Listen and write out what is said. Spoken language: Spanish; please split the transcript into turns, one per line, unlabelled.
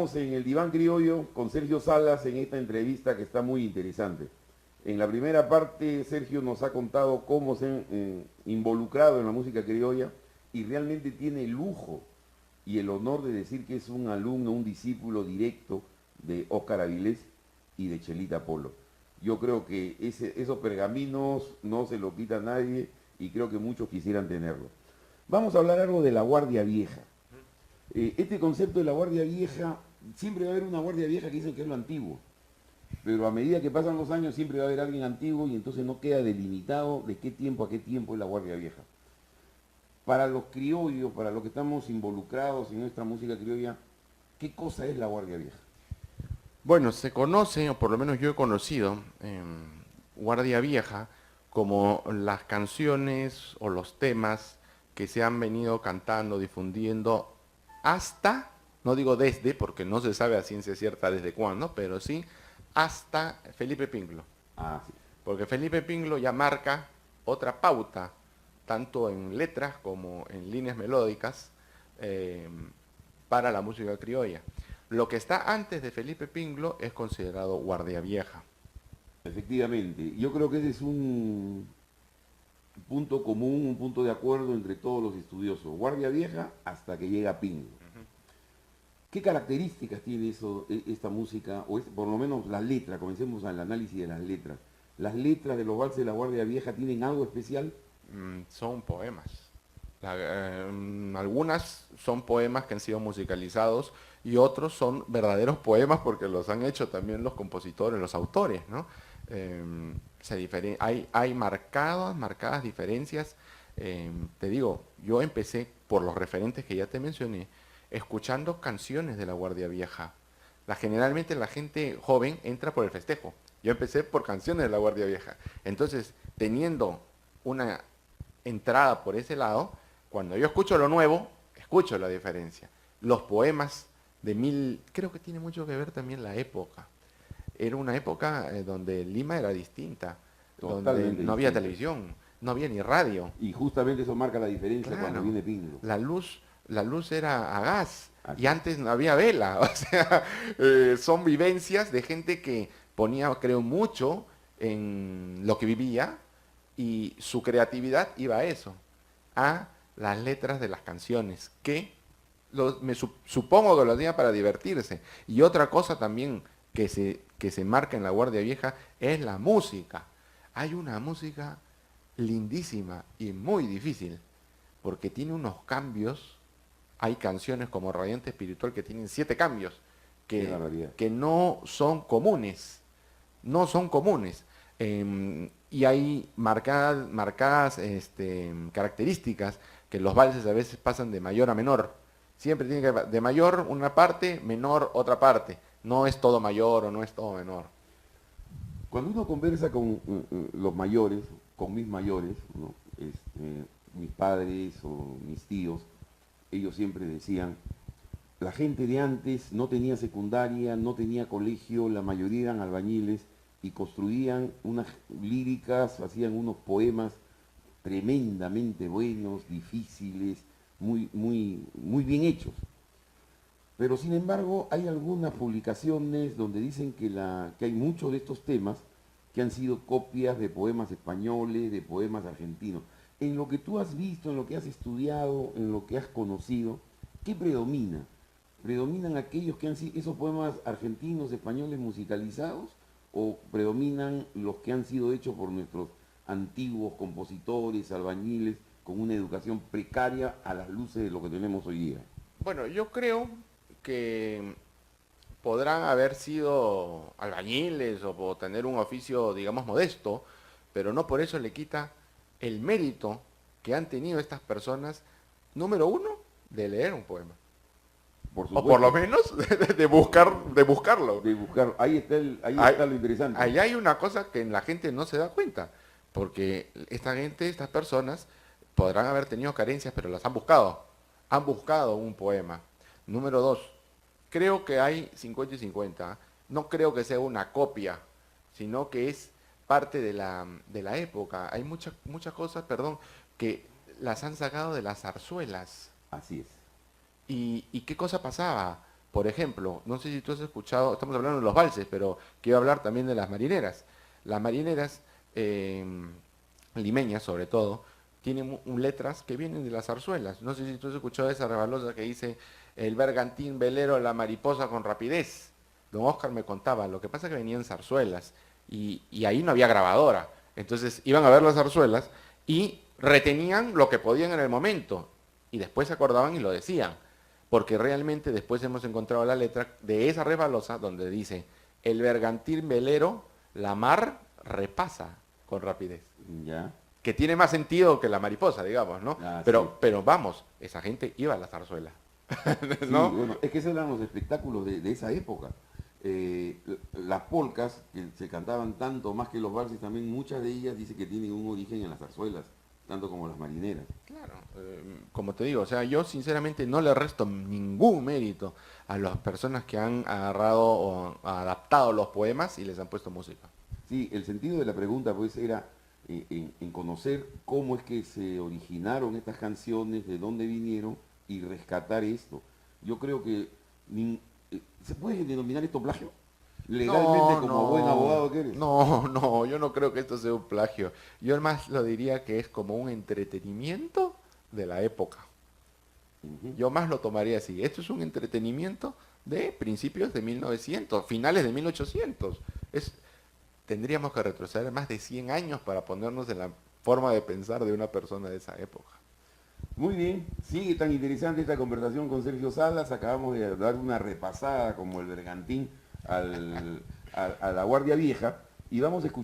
estamos en el Diván Criollo con Sergio Salas en esta entrevista que está muy interesante. En la primera parte, Sergio nos ha contado cómo se ha involucrado en la música criolla y realmente tiene el lujo y el honor de decir que es un alumno, un discípulo directo de Óscar Avilés y de Chelita Polo. Yo creo que esos pergaminos no se lo quita nadie y creo que muchos quisieran tenerlo. Vamos a hablar algo de la Guardia Vieja. Este concepto de la Guardia Vieja, siempre va a haber una Guardia Vieja que dicen que es lo antiguo, pero a medida que pasan los años siempre va a haber alguien antiguo y entonces no queda delimitado de qué tiempo a qué tiempo es la Guardia Vieja. Para los criollos, para los que estamos involucrados en nuestra música criolla, ¿qué cosa es la Guardia Vieja?
Bueno, se conoce, o por lo menos yo he conocido, Guardia Vieja como las canciones o los temas que se han venido cantando, difundiendo hasta, no digo desde, porque no se sabe a ciencia cierta desde cuándo, pero sí hasta Felipe Pinklo.
Ah, sí.
Porque Felipe Pinklo ya marca otra pauta, tanto en letras como en líneas melódicas, eh, para la música criolla. Lo que está antes de Felipe Pinklo es considerado Guardia Vieja.
Efectivamente, yo creo que ese es un punto común, un punto de acuerdo entre todos los estudiosos. Guardia Vieja hasta que llega Pingo. ¿Qué características tiene esta música, o por lo menos las letras? Comencemos al análisis de las letras. ¿Las letras de los valses de la Guardia Vieja tienen algo especial?
Son poemas. Algunas son poemas que han sido musicalizados y otros son verdaderos poemas porque los han hecho también los compositores, los autores, ¿no? Hay marcadas diferencias. Te digo, yo empecé por los referentes que ya te mencioné, escuchando canciones de la Guardia Vieja. Generalmente la gente joven entra por el festejo. Yo empecé por canciones de la Guardia Vieja. Entonces, teniendo una entrada por ese lado, cuando yo escucho lo nuevo, escucho la diferencia. Los poemas creo que tiene mucho que ver también la época. Era una época donde Lima era distinta, donde
Totalmente
no había
distinta.
televisión, no había ni radio.
Y justamente eso marca la diferencia cuando
Claro,
viene Pingo.
la luz era a gas y
Así es.
antes no había vela. O sea, son vivencias de gente que ponía, creo, mucho en lo que vivía y su creatividad iba a eso, a las letras de las canciones, que supongo que lo hacía para divertirse. Y otra cosa también que se marca en la Guardia Vieja es la música. Hay una música lindísima y muy difícil, porque tiene unos cambios. Hay canciones como Radiante Espiritual que tienen 7 cambios,
Qué
que,
barbaridad.
que no son comunes, no son comunes. Y hay marcadas características que los valses a veces pasan de mayor a menor. Siempre tiene que de mayor una parte, menor otra parte. No es todo mayor o no es todo menor.
Cuando uno conversa con los mayores, con mis mayores, ¿no? Mis padres o mis tíos, ellos siempre decían, la gente de antes no tenía secundaria, no tenía colegio, la mayoría eran albañiles y construían unas líricas, hacían unos poemas tremendamente buenos, difíciles, muy bien hechos. Pero sin embargo hay algunas publicaciones donde dicen que hay muchos de estos temas que han sido copias de poemas españoles, de poemas argentinos. En lo que tú has visto, en lo que has estudiado, en lo que has conocido, ¿qué predomina? ¿Predominan aquellos que han sido esos poemas argentinos, españoles musicalizados? ¿O predominan los que han sido hechos por nuestros antiguos compositores, albañiles, con una educación precaria a las luces de lo que tenemos hoy día?
Bueno, yo creo que podrán haber sido albañiles o tener un oficio, digamos, modesto, pero no por eso le quita el mérito que han tenido estas personas, número uno, de leer un poema.
Por
O por lo
supuesto,
menos de buscarlo.
de buscar, ahí
Hay,
está lo interesante.
ahí hay una cosa que la gente no se da cuenta, porque estas personas podrán haber tenido carencias, pero las han buscado un poema. Número dos, creo que hay 50 y 50, no creo que sea una copia, sino que es parte de la época. Hay muchas cosas, perdón, que las han sacado de las zarzuelas.
Así es.
¿Y qué cosa pasaba? Por ejemplo, no sé si tú has escuchado, estamos hablando de los valses, pero quiero hablar también de las marineras. Las marineras, limeñas sobre todo, tienen letras que vienen de las zarzuelas. No sé si tú has escuchado esa rebalosa que dice el bergantín velero, la mariposa con rapidez. Don Oscar me contaba, lo que pasa es que venían zarzuelas y ahí no había grabadora. Entonces iban a ver las zarzuelas y retenían lo que podían en el momento y después se acordaban y lo decían. Porque realmente después hemos encontrado la letra de esa resbalosa donde dice, el bergantín velero, la mar repasa con rapidez.
Ya.
Que tiene más sentido que la mariposa, digamos, ¿no?
Ah, sí.
Pero vamos, esa gente iba a la zarzuela,
Sí,
¿no?
bueno, es que esos eran los espectáculos de esa época. Las polcas, que se cantaban tanto más que los valses, también muchas de ellas dice que tienen un origen en las zarzuelas, tanto como las marineras.
Claro, como te digo, o sea, yo sinceramente no le resto ningún mérito a las personas que han agarrado o adaptado los poemas y les han puesto música.
Sí, el sentido de la pregunta pues era en conocer cómo es que se originaron estas canciones, de dónde vinieron y rescatar esto. Yo creo que ¿se puede denominar esto plagio? Legalmente,
No,
como buen abogado que eres.
no, yo no creo que esto sea un plagio. Yo más lo diría que es como un entretenimiento de la época.
Ujú.
Yo más lo tomaría así. Esto es un entretenimiento de principios de 1900, finales de 1800. Tendríamos que retroceder más de 100 años para ponernos en la forma de pensar de una persona de esa época.
Muy bien, sigue tan interesante esta conversación con Sergio Salas. Acabamos de dar una repasada como el bergantín a la Guardia Vieja y vamos a escuchar.